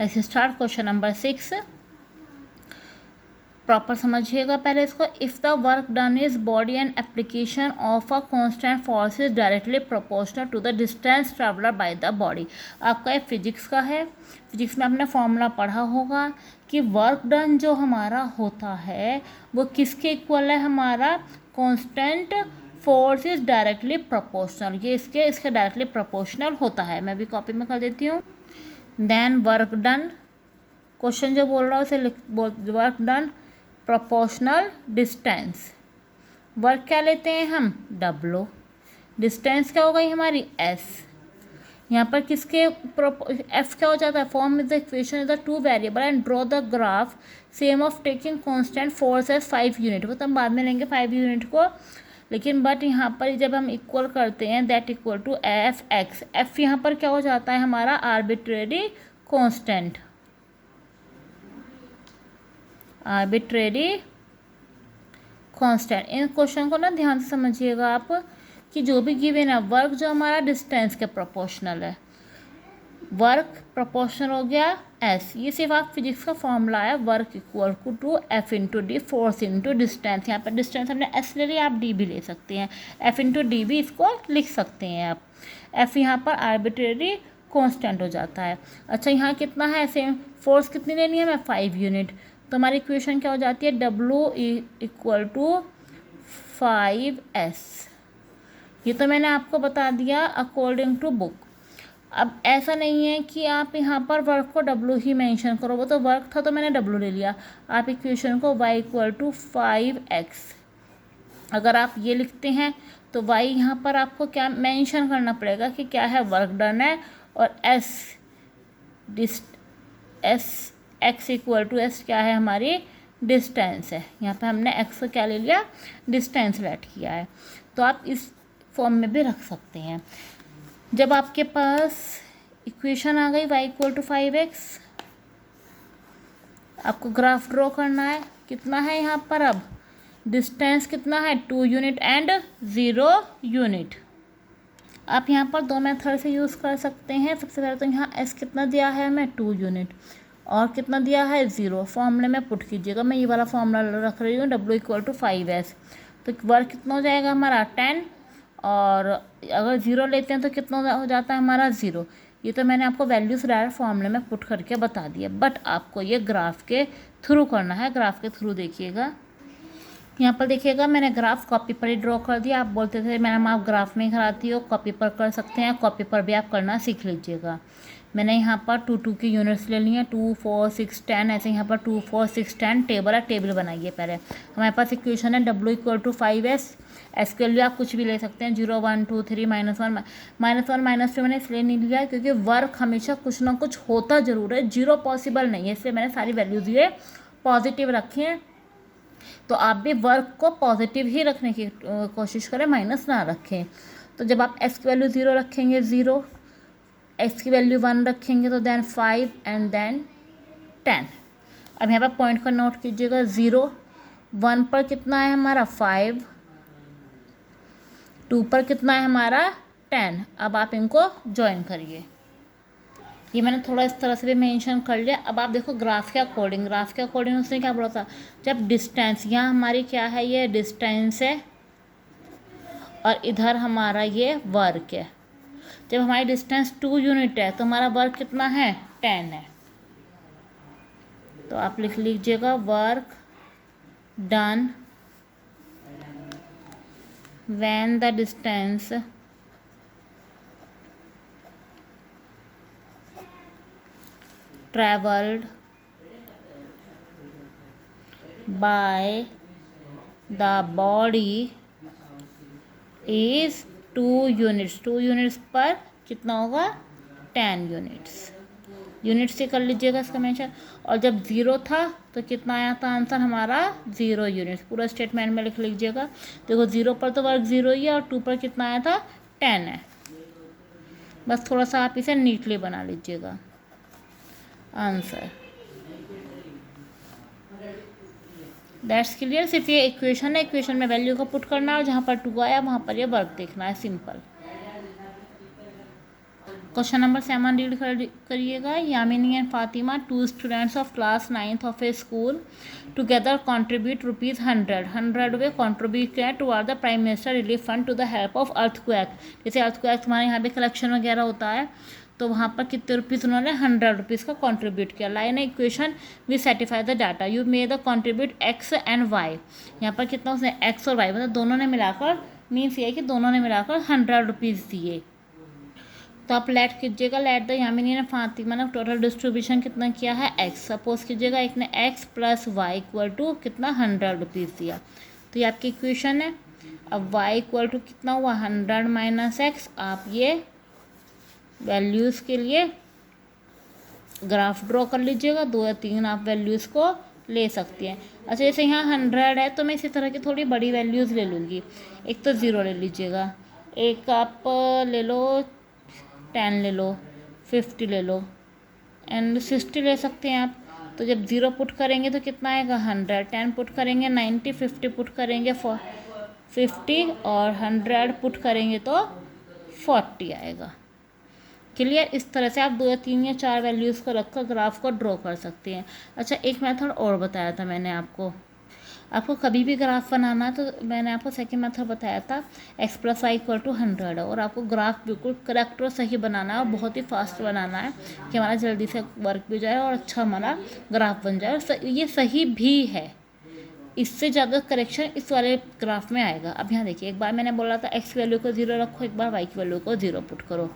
ऐसे start question number 6। Proper समझिएगा पहले इसको। If the work done is body and application of a constant force is directly proportional to the distance traveller by the body. आपका ये physics का है। Physics में आपने फॉर्मूला पढ़ा होगा कि वर्क डन जो हमारा होता है वो किसके इक्वल है, हमारा constant force is directly proportional. ये इसके डायरेक्टली प्रोपोर्शनल होता है। मैं भी कॉपी में कर देती हूँ। देन वर्क डन, क्वेश्चन जो बोल रहा है उसे work done proportional distance. Work क्या लेते हैं हम, W। डिस्टेंस क्या हो गई हमारी, S। यहाँ पर किसके F क्या हो जाता है, form is the equation is the two variable and draw the graph same of taking constant force as 5 unit. वो तो हम बाद में लेंगे 5 यूनिट को, लेकिन बट यहाँ पर जब हम इक्वल करते हैं that equal to F X. F यहाँ पर क्या हो जाता है हमारा, आर्बिट्रेरी कांस्टेंट। Arbitrary constant. इन क्वेश्चन को ना ध्यान से समझिएगा आप कि जो भी गिवन है वर्क जो हमारा डिस्टेंस के प्रोपोर्शनल है, वर्क प्रोपोर्शनल हो गया एस। ये सिर्फ आप फिजिक्स का फॉर्मूला है, work equal to F into D, force into distance. यहाँ पर डिस्टेंस हमने एस ले लिया, आप डी भी ले सकते हैं, एफ इंटू डी भी इसको लिख सकते हैं आप। एफ यहाँ पर आर्बिट्रेरी कांस्टेंट हो जाता है। अच्छा यहाँ कितना है, सेम फोर्स कितनी लेनी है हमें, 5 यूनिट। तो हमारी इक्वेशन क्या हो जाती है, W इक्वल टू 5S। ये तो मैंने आपको बता दिया अकॉर्डिंग टू बुक। अब ऐसा नहीं है कि आप यहाँ पर वर्क को W ही मेंशन करो, वो तो वर्क था तो मैंने W ले लिया। आप इक्वेशन को y इक्वल टू 5x अगर आप ये लिखते हैं तो y यहाँ पर आपको क्या मेंशन करना पड़ेगा कि क्या है, वर्क डन है, और x इक्वल टू एस क्या है, हमारी डिस्टेंस है। यहाँ पे हमने x को क्या ले लिया, डिस्टेंस लेट किया है। तो आप इस फॉर्म में भी रख सकते हैं। जब आपके पास इक्वेशन आ गई y इक्वल टू 5x, आपको ग्राफ ड्रॉ करना है। कितना है यहाँ पर, अब डिस्टेंस कितना है, 2 यूनिट एंड 0 यूनिट। आप यहाँ पर दो मेथड से यूज़ कर सकते हैं। सबसे पहले तो यहाँ s कितना दिया है हमें, 2 यूनिट, और कितना दिया है, 0। फॉर्मूले में पुट कीजिएगा। मैं ये वाला फॉर्मूला रख रही हूँ, W इक्वल टू 5S। तो वर्क कितना हो जाएगा हमारा, 10, और अगर 0 लेते हैं तो कितना हो जाता है हमारा, 0। ये तो मैंने आपको वैल्यूज़ डायरेक्ट फॉर्मूले में पुट करके बता दिया, बट आपको ये ग्राफ के थ्रू करना है। ग्राफ के थ्रू देखिएगा, यहाँ पर देखिएगा मैंने ग्राफ कॉपी पर ही ड्रॉ कर दिया। आप बोलते थे मैम आप ग्राफ में ही कराती हो, कॉपी पर कर सकते हैं। कॉपी पर भी आप करना सीख लीजिएगा। मैंने यहाँ पर 2 की यूनिट्स ले ली हैं, 2, 4, 6, 10। ऐसे यहाँ पर 2, 4, 6, 10 टेबल है, टेबल बनाइए पहले। हमारे पास इक्वेशन है W equal to 5S। S के लिए आप कुछ भी ले सकते हैं, 0, 1, 2, 3, -1, -2 मैंने इसलिए नहीं लिया क्योंकि वर्क हमेशा कुछ ना कुछ होता ज़रूर है, 0 पॉसिबल नहीं है, इसलिए मैंने सारी वैल्यूज़ ये पॉजिटिव रखी हैं। तो आप भी वर्क को पॉजिटिव ही रखने की कोशिश करें, माइनस ना रखें। तो जब आप s की वैल्यू 0 रखेंगे 0, x की वैल्यू 1 रखेंगे तो देन 5 एंड देन 10। अब यहाँ पर पॉइंट का नोट कीजिएगा, 0, 1 पर कितना है हमारा, 5, 2 पर कितना है हमारा, 10। अब आप इनको ज्वाइन करिए। ये मैंने थोड़ा इस तरह से भी मेंशन कर लिया। अब आप देखो ग्राफ के अकॉर्डिंग उसने क्या बोला था, जब डिस्टेंस, यहाँ हमारी क्या है, ये डिस्टेंस है और इधर हमारा ये वर्क है। जब हमारी डिस्टेंस 2 यूनिट है तो हमारा वर्क कितना है, 10 है। तो आप लिख लीजिएगा work done when the distance traveled by the body is 2 units. 2 units पर कितना होगा, 10 यूनिट्स। यूनिट्स से कर लीजिएगा इसका मेंशन। और जब 0 था तो कितना आया था आंसर हमारा, 0 यूनिट्स। पूरा स्टेटमेंट में लिख लीजिएगा। देखो 0 पर तो वर्क 0 ही है और 2 पर कितना आया था, 10 है। बस थोड़ा सा आप इसे नीटली बना लीजिएगा आंसर। That's clear. सिर्फ ये इक्वेशन है, इक्वेशन में वैल्यू को पुट करना है और जहाँ पर 2 आया वहाँ पर ये वर्क देखना है, सिंपल। क्वेश्चन नंबर 7 रीड करिएगा। Yamini and Fatima, 2 students of class 9th of a school, together contribute ₹100 वे कॉन्ट्रीब्यूट किया toward the prime minister relief fund to the help of earthquake. जैसे अर्थक्वेक हमारे यहाँ पे कलेक्शन वगैरह होता है, तो वहाँ पर कितने रुपीज़ उन्होंने ₹100 का कॉन्ट्रीब्यूट किया। Line equation we satisfy the data, you may the contribute X and Y. यहाँ पर कितना उसने एक्स और वाई मतलब दोनों ने मिलाकर, मीन्स ये कि दोनों ने मिलाकर ₹100 दिए। तो आप लेट कीजिएगा, लेट द यामिनी ने फातिमा ने टोटल डिस्ट्रीब्यूशन कितना किया है एक्स। सपोज कीजिएगा एक ने x plus y equal to कितना ₹100 दिया, तो ये आपकी इक्वेशन है। अब वाई इक्वल टू कितना हुआ 100 माइनस एक्स। आप ये वैल्यूज़ के लिए ग्राफ ड्रॉ कर लीजिएगा, 2 या 3 आप वैल्यूज़ को ले सकती हैं। अच्छा जैसे यहाँ 100 है तो मैं इसी तरह की थोड़ी बड़ी वैल्यूज़ ले लूँगी। एक तो 0 ले लीजिएगा, एक आप ले लो 10 ले लो, 50 ले लो एंड 60 ले सकते हैं आप। तो जब 0 पुट करेंगे तो कितना आएगा 100, 10 पुट करेंगे 90, 50 पुट करेंगे 50 और 100 पुट करेंगे तो 40 आएगा। क्लियर। इस तरह से आप 2 या 3 या 4 वैल्यूज़ को रखकर ग्राफ को ड्रॉ कर सकते हैं। अच्छा एक मेथड और बताया था मैंने आपको कभी भी ग्राफ बनाना है तो मैंने आपको सेकंड मेथड बताया था x + y = 100 है, और आपको ग्राफ बिल्कुल करेक्ट और सही बनाना है और बहुत ही फास्ट बनाना है कि हमारा जल्दी से वर्क भी जाए और अच्छा हमारा ग्राफ बन जाए। और ये सही भी है, इससे ज़्यादा करेक्शन इस वाले ग्राफ में आएगा। अब यहाँ देखिए, एक बार मैंने बोला था x वैल्यू को 0 रखो, एक बार y की वैल्यू को 0 पुट करो।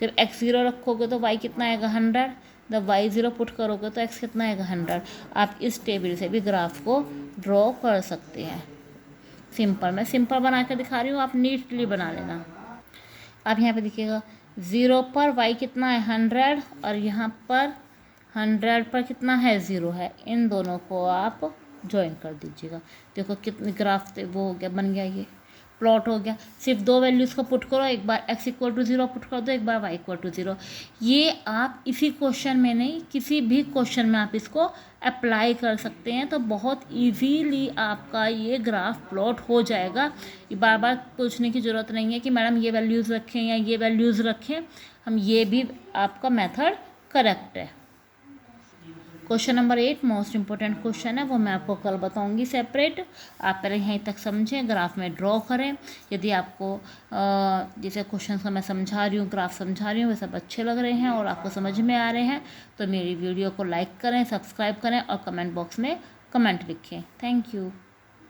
जब x 0 रखोगे तो y कितना आएगा 100, जब y 0 पुट करोगे तो x कितना आएगा 100। आप इस टेबल से भी ग्राफ को ड्रॉ कर सकते हैं। मैं सिंपल बना कर दिखा रही हूँ, आप नीटली बना लेना। अब यहाँ पे देखिएगा 0 पर y कितना है 100 और यहाँ पर 100 पर कितना है 0 है। इन दोनों को आप ज्वाइन कर दीजिएगा। देखो कितने ग्राफ वो हो गया, बन गया, ये प्लॉट हो गया। सिर्फ 2 वैल्यूज़ को पुट करो, एक बार x = 0 पुट कर दो, एक बार y = 0। ये आप इसी क्वेश्चन में नहीं, किसी भी क्वेश्चन में आप इसको अप्लाई कर सकते हैं, तो बहुत इजीली आपका ये ग्राफ प्लॉट हो जाएगा। बार बार पूछने की ज़रूरत नहीं है कि मैडम ये वैल्यूज़ रखें या ये वैल्यूज़ रखें, हम ये भी आपका मेथड करेक्ट है। Question number 8 most important question है, वो मैं आपको कल बताऊंगी सेपरेट। आप पहले यहीं तक समझें, ग्राफ में ड्रॉ करें। यदि आपको जैसे क्वेश्चन को मैं समझा रही हूँ, ग्राफ समझा रही हूँ, वे सब अच्छे लग रहे हैं और आपको समझ में आ रहे हैं, तो मेरी वीडियो को लाइक करें, सब्सक्राइब करें और कमेंट बॉक्स में कमेंट लिखें। Thank you.